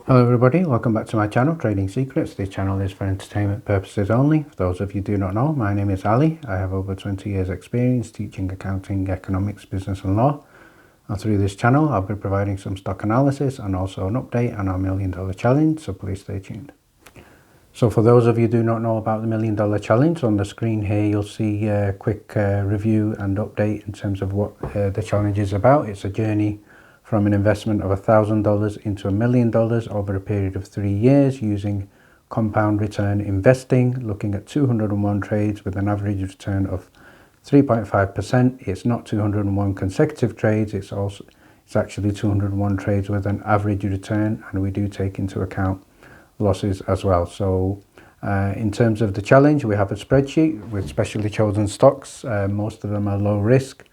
Hello everybody, welcome back to my channel, Trading Secrets. This channel is for entertainment purposes only. For those of you who do not know, my name is Ali. I have over 20 years experience teaching accounting, economics, business and law. And through this channel, I'll be providing some stock analysis and also an update on our $1 Million Challenge, so please stay tuned. So for those of you who do not know about the $1 Million Challenge, on the screen here you'll see a quick review and update in terms of what the challenge is about. It's a journey from an investment of $1,000 into $1 million over a period of 3 years using compound return investing, looking at 201 trades with an average return of 3.5%. It's not 201 consecutive trades, it's actually 201 trades with an average return, and we do take into account losses as well. So in terms of the challenge, we have a spreadsheet with specially chosen stocks. Most of them are low risk,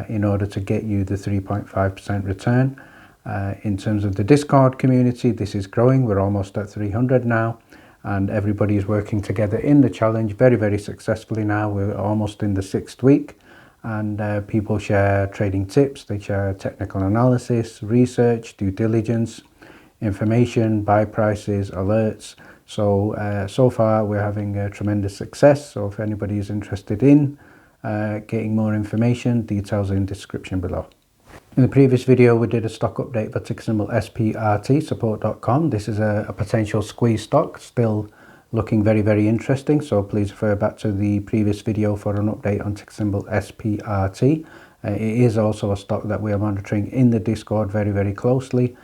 in order to get you the 3.5% return. In terms of the Discord community, this is growing. We're almost at 300 now, and everybody is working together in the challenge very successfully now. We're almost in the 6th week, and people share trading tips, they share technical analysis, research, due diligence, information, buy prices, alerts. So far we're having tremendous success. So if anybody is interested in getting more information, details are in description below. In the previous video we did a stock update for ticker symbol SPRT, support.com. This is a potential squeeze stock, still looking very interesting, so please refer back to the previous video for an update on ticker symbol SPRT. It is also a stock that we are monitoring in the Discord very closely.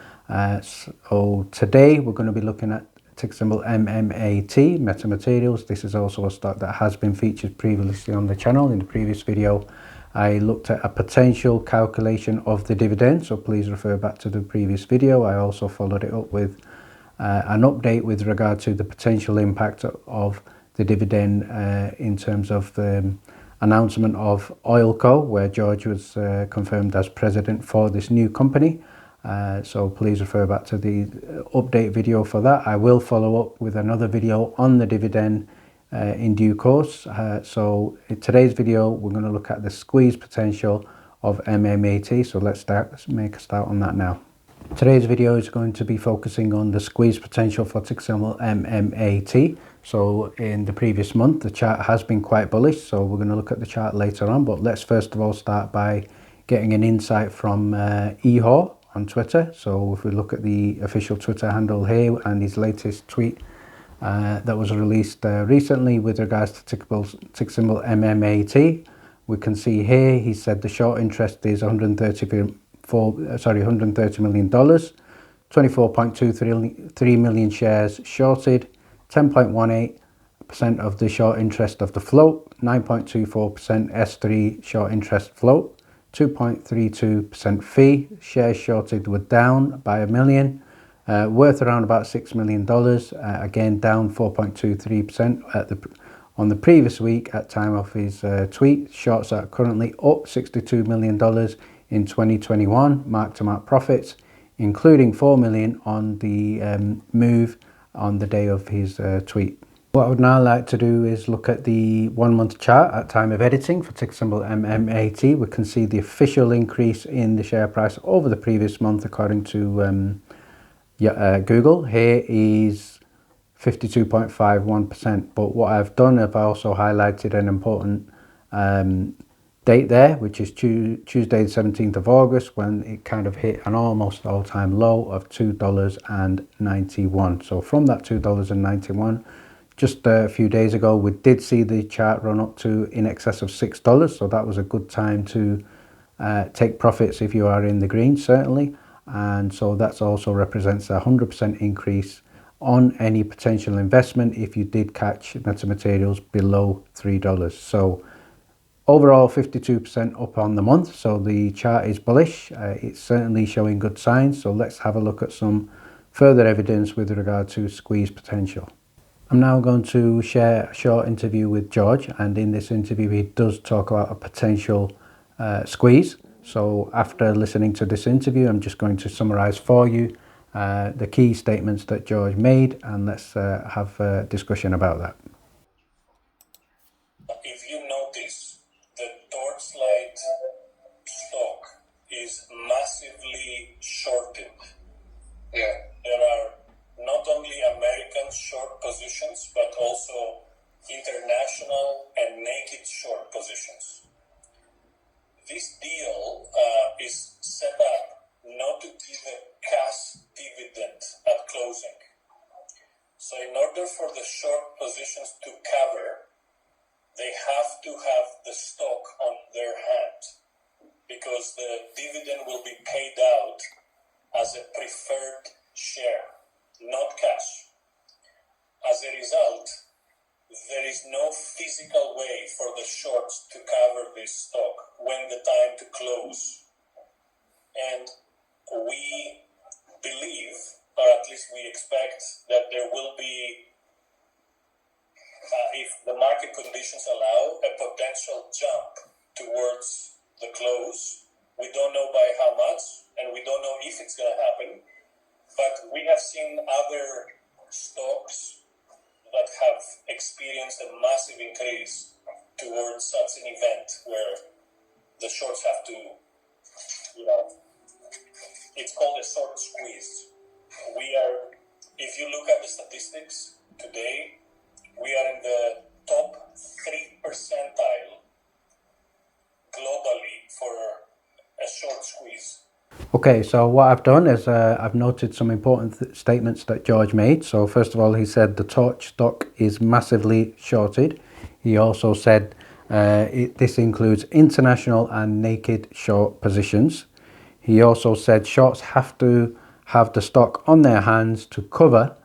So today we're going to be looking at ticker symbol MMAT, Meta Materials. This is also a stock that has been featured previously on the channel. In the previous video I looked at a potential calculation of the dividend, so please refer back to the previous video. I also followed it up with an update with regard to the potential impact of the dividend in terms of the announcement of Oilco, where George was confirmed as president for this new company. So please refer back to the update video for that. I will follow up with another video on the dividend in due course. So in today's video we're going to look at the squeeze potential of MMAT. So let's make a start on that now. Today's video is going to be focusing on the squeeze potential for ticker symbol MMAT. So in the previous month the chart has been quite bullish, so we're going to look at the chart later on, but let's first of all start by getting an insight from Ehor on Twitter. So if we look at the official Twitter handle here and his latest tweet that was released recently with regards to ticker symbol MMAT, we can see here he said the short interest is $130 million, 24.23 million shares shorted, 10.18% of the short interest of the float, 9.24% S3 short interest float, 2.32% fee. Shares shorted were down by 1 million, worth around about $6 million, again down 4.23% on the previous week at time of his tweet. Shorts are currently up $62 million in 2021, mark-to-market profits, including 4 million on the move on the day of his tweet. What I would now like to do is look at the 1 month chart at time of editing for ticker symbol MMAT. We can see the official increase in the share price over the previous month according to Google. Here is 52.51%, but what I've done, I've also highlighted an important date there, which is Tuesday the 17th of August, when it kind of hit an almost all-time low of $2.91. So from that $2.91, just a few days ago, we did see the chart run up to in excess of $6, so that was a good time to take profits if you are in the green, certainly. And so that also represents a 100% increase on any potential investment if you did catch Meta Materials below $3. So overall 52% up on the month, so the chart is bullish. It's certainly showing good signs, so let's have a look at some further evidence with regard to squeeze potential. I'm now going to share a short interview with George, and in this interview he does talk about a potential squeeze. So after listening to this interview, I'm just going to summarize for you the key statements that George made, and let's have a discussion about that. If you notice, the Torchlight stock is massively shorted. Yeah. There are positions, but also international and naked short positions. This deal is set up not to give a cash dividend at closing. So in order for the short positions to cover, they have to have the stock on their hand, because the dividend will be paid out as a preferred share, not cash. As a result, there is no physical way for the shorts to cover this stock when the time to close. And we believe, or at least we expect, that there will be, if the market conditions allow, a potential jump towards the close. We don't know by how much, and we don't know if it's going to happen, but we have seen other stocks that have experienced a massive increase towards such an event where the shorts have to, it's called a short squeeze. If you look at the statistics today, we are in the top 3 percentile globally for a short squeeze. Okay, so what I've done is I've noted some important statements that George made. So first of all, he said the Torch stock is massively shorted. He also said this includes international and naked short positions. He also said shorts have to have the stock on their hands to cover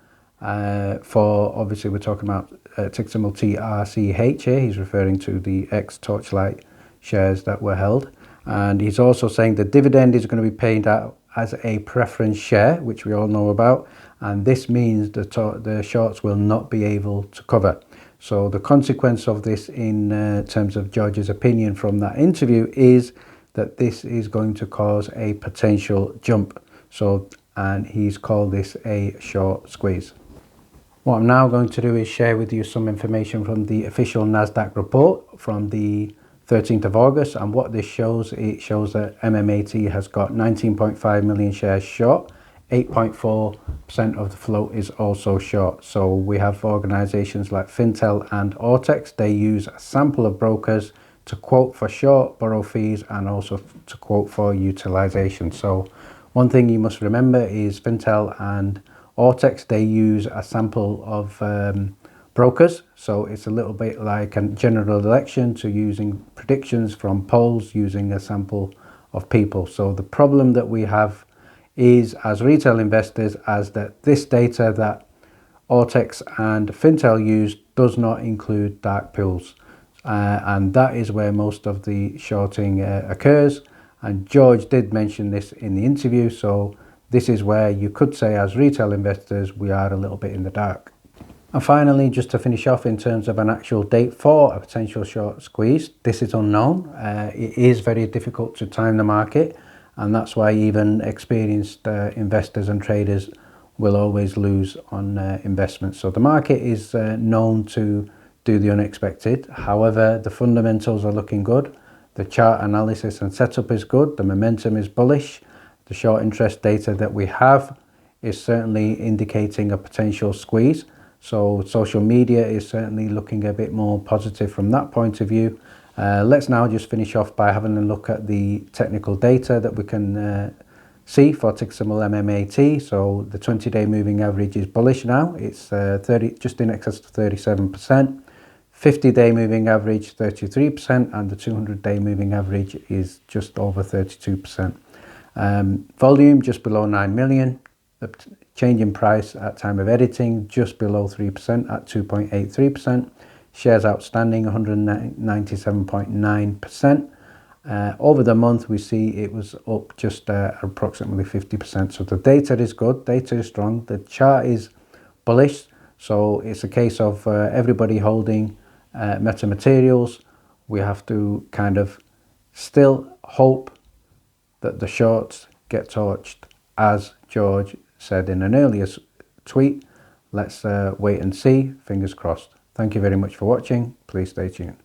for, obviously we're talking about ticker symbol TRCH here. He's referring to the ex-Torchlight shares that were held. And he's also saying the dividend is going to be paid out as a preference share, which we all know about. And this means the shorts will not be able to cover. So the consequence of this in terms of George's opinion from that interview is that this is going to cause a potential jump. And he's called this a short squeeze. What I'm now going to do is share with you some information from the official NASDAQ report from the 13th of August, and what this shows, it shows that MMAT has got 19.5 million shares short. 8.4% of the float is also short. So we have organizations like Fintel and Ortex. They use a sample of brokers to quote for short borrow fees and also to quote for utilization. So one thing you must remember is Fintel and Ortex, they use a sample of brokers. So it's a little bit like a general election to using predictions from polls using a sample of people. So the problem that we have is, as retail investors, as that this data that Ortex and Fintel use does not include dark pools. And that is where most of the shorting occurs. And George did mention this in the interview. So this is where you could say, as retail investors, we are a little bit in the dark. And finally, just to finish off in terms of an actual date for a potential short squeeze, this is unknown. It is very difficult to time the market, and that's why even experienced investors and traders will always lose on investments. So the market is known to do the unexpected. However, the fundamentals are looking good. The chart analysis and setup is good. The momentum is bullish. The short interest data that we have is certainly indicating a potential squeeze. So social media is certainly looking a bit more positive from that point of view. Let's now just finish off by having a look at the technical data that we can see for ticker symbol MMAT. So the 20-day moving average is bullish now. It's just in excess of 37%. 50-day moving average 33%, and the 200-day moving average is just over 32%. Volume just below 9 million. The change in price at time of editing just below 3% at 2.83%. Shares outstanding 197.9%. Over the month we see it was up just approximately 50%. So the data is good, data is strong, the chart is bullish. So it's a case of everybody holding Meta materials. We have to kind of still hope that the shorts get torched, as George said in an earlier tweet. Let's wait and see. Fingers crossed. Thank you very much for watching. Please stay tuned.